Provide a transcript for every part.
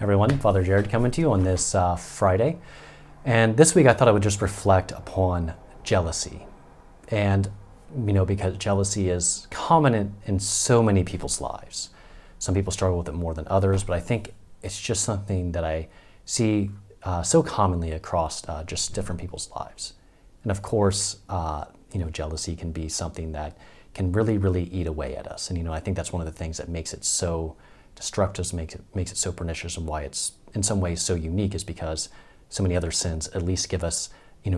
Everyone, Father Jared coming to you on this Friday. And this week I thought I would just reflect upon jealousy. And, because jealousy is common in so many people's lives. Some people struggle with it more than others, but I think it's just something that I see so commonly across just different people's lives. And of course, jealousy can be something that can really, really eat away at us. And, I think that's one of the things that makes it so destructive, makes it so pernicious, and why it's in some ways so unique is because so many other sins at least give us,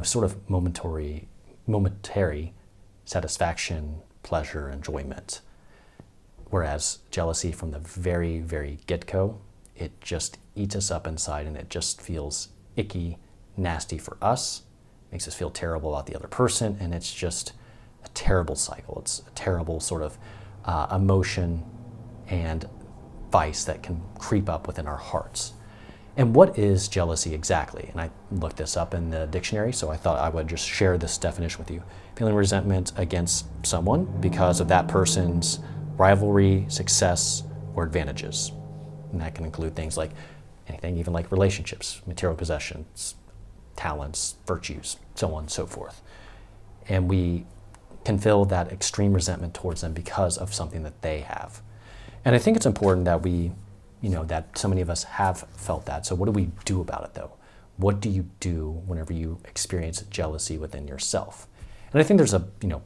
sort of momentary satisfaction, pleasure, enjoyment. Whereas jealousy from the very, very get-go, it just eats us up inside and it just feels icky, nasty for us, makes us feel terrible about the other person, and it's just a terrible cycle. It's a terrible sort of emotion and vice that can creep up within our hearts. And what is jealousy exactly? And I looked this up in the dictionary, so I thought I would just share this definition with you. Feeling resentment against someone because of that person's rivalry, success, or advantages. And that can include things like anything, even like relationships, material possessions, talents, virtues, so on and so forth. And we can feel that extreme resentment towards them because of something that they have. And I think it's important that we, that so many of us have felt that. So what do we do about it though? What do you do whenever you experience jealousy within yourself? And I think there's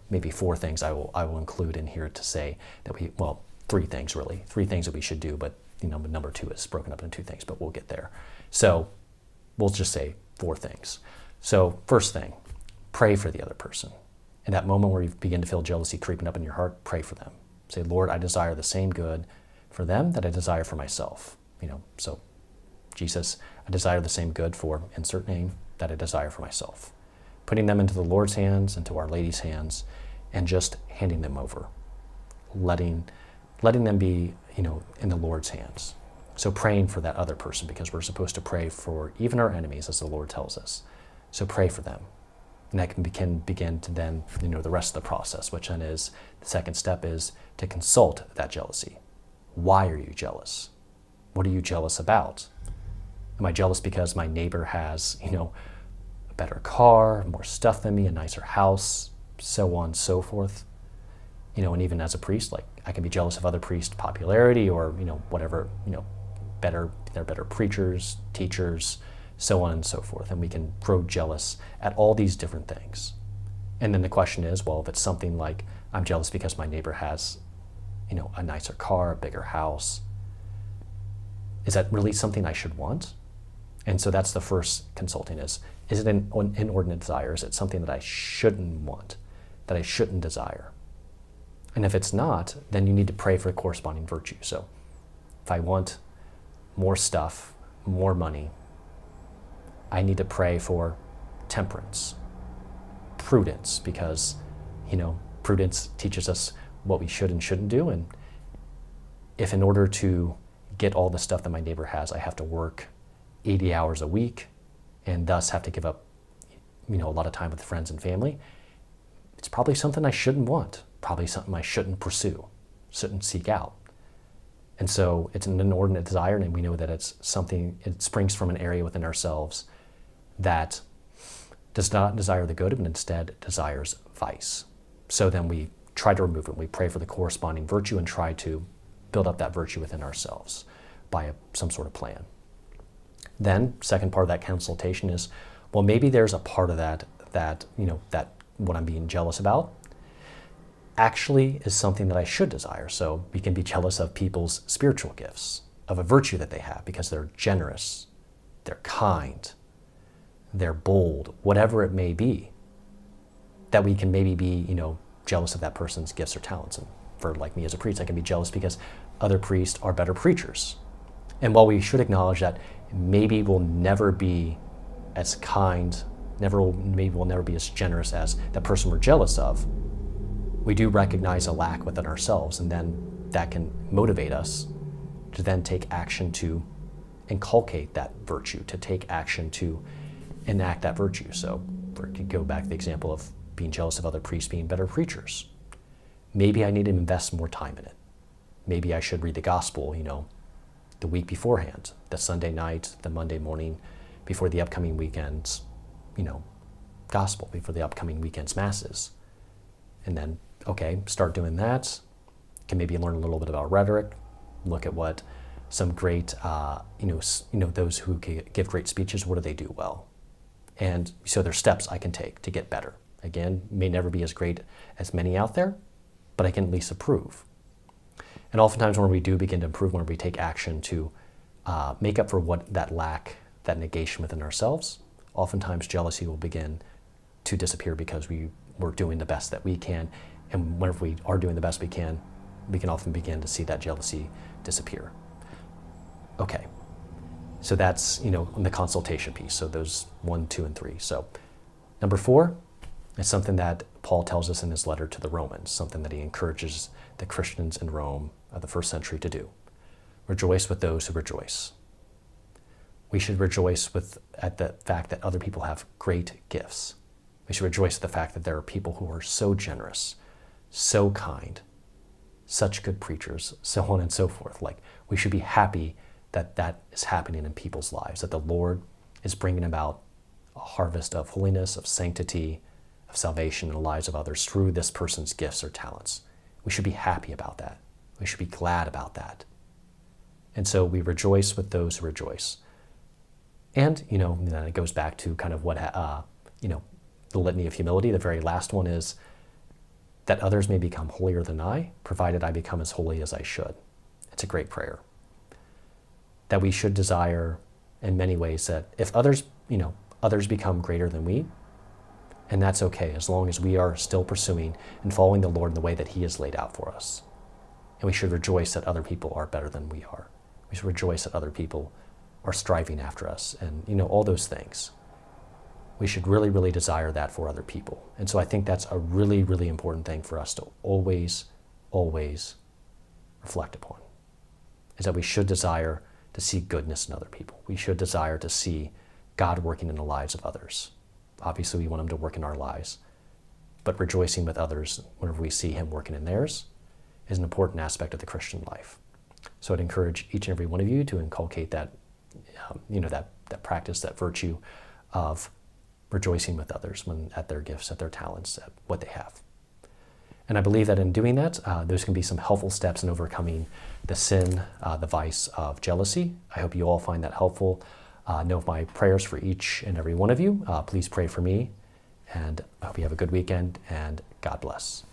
maybe four things I will include in here to say that three things really. Three things that we should do, but number two is broken up into two things, but we'll get there. So we'll just say four things. So first thing, pray for the other person. In that moment where you begin to feel jealousy creeping up in your heart, pray for them. Say, Lord, I desire the same good for them that I desire for myself. So Jesus, I desire the same good for insert name that I desire for myself. Putting them into the Lord's hands, into Our Lady's hands, and just handing them over. Letting them be, in the Lord's hands. So praying for that other person, because we're supposed to pray for even our enemies, as the Lord tells us. So pray for them. And that can begin to then, the rest of the process, which then is, the second step is to consult that jealousy. Why are you jealous? What are you jealous about? Am I jealous because my neighbor has, a better car, more stuff than me, a nicer house, so on and so forth? And even as a priest, like I can be jealous of other priests' popularity or, whatever, they're better preachers, teachers, so on and so forth. And we can grow jealous at all these different things. And then the question is, well, if it's something like I'm jealous because my neighbor has, a nicer car, a bigger house, is that really something I should want? And so that's the first consulting is it an inordinate desire? Is it something that I shouldn't want, that I shouldn't desire? And if it's not, then you need to pray for a corresponding virtue. So if I want more stuff, more money, I need to pray for temperance, prudence, because, prudence teaches us what we should and shouldn't do. And if in order to get all the stuff that my neighbor has, I have to work 80 hours a week and thus have to give up, a lot of time with friends and family, it's probably something I shouldn't want, probably something I shouldn't pursue, shouldn't seek out. And so it's an inordinate desire, and we know that it's something, it springs from an area within ourselves that does not desire the good, but instead desires vice. So then we try to remove it. We pray for the corresponding virtue and try to build up that virtue within ourselves by some sort of plan. Then, second part of that consultation is, well, maybe there's a part of that what I'm being jealous about actually is something that I should desire. So we can be jealous of people's spiritual gifts, of a virtue that they have because they're generous, they're kind, they're bold, whatever it may be, that we can maybe be, jealous of that person's gifts or talents. And for like me as a priest, I can be jealous because other priests are better preachers. And while we should acknowledge that maybe we'll never be as kind, maybe we'll never be as generous as that person we're jealous of, we do recognize a lack within ourselves, and then that can motivate us to then take action to inculcate that virtue, to take action to enact that virtue. So we could go back to the example of being jealous of other priests being better preachers. Maybe I need to invest more time in it. Maybe I should read the gospel, the week beforehand, the Sunday night, the Monday morning, before the upcoming weekend's, gospel, before the upcoming weekend's masses. And then, okay, start doing that. Can maybe learn a little bit about rhetoric, look at what some great, those who give great speeches, what do they do well? And so there's steps I can take to get better. Again, may never be as great as many out there, but I can at least improve. And oftentimes when we do begin to improve, when we take action to make up for what that lack, that negation within ourselves, oftentimes jealousy will begin to disappear because we're doing the best that we can. And whenever we are doing the best we can often begin to see that jealousy disappear. Okay, so that's, the consultation piece. So those 1, 2, and 3. So number 4 is something that Paul tells us in his letter to the Romans, something that he encourages the Christians in Rome of the first century to do. Rejoice with those who rejoice. We should rejoice at the fact that other people have great gifts. We should rejoice at the fact that there are people who are so generous, so kind, such good preachers, so on and so forth. Like, we should be happy that that is happening in people's lives, that the Lord is bringing about a harvest of holiness, of sanctity, of salvation in the lives of others through this person's gifts or talents. We should be happy about that. We should be glad about that. And so we rejoice with those who rejoice. And, then it goes back to kind of what, the litany of humility. The very last one is that others may become holier than I, provided I become as holy as I should. It's a great prayer. That we should desire in many ways that if others become greater than we, and that's okay as long as we are still pursuing and following the Lord in the way that he has laid out for us. And we should rejoice that other people are better than we are. We should rejoice that other people are striving after us and, all those things. We should really, really desire that for other people. And so I think that's a really, really important thing for us to always, always reflect upon, is that we should desire to see goodness in other people. We should desire to see God working in the lives of others. Obviously, we want him to work in our lives, but rejoicing with others whenever we see him working in theirs is an important aspect of the Christian life. So I'd encourage each and every one of you to inculcate that, that practice, that virtue of rejoicing with others at their gifts, at their talents, at what they have. And I believe that in doing that, those can be some helpful steps in overcoming the sin, the vice of jealousy. I hope you all find that helpful. Know of my prayers for each and every one of you. Please pray for me, and I hope you have a good weekend, and God bless.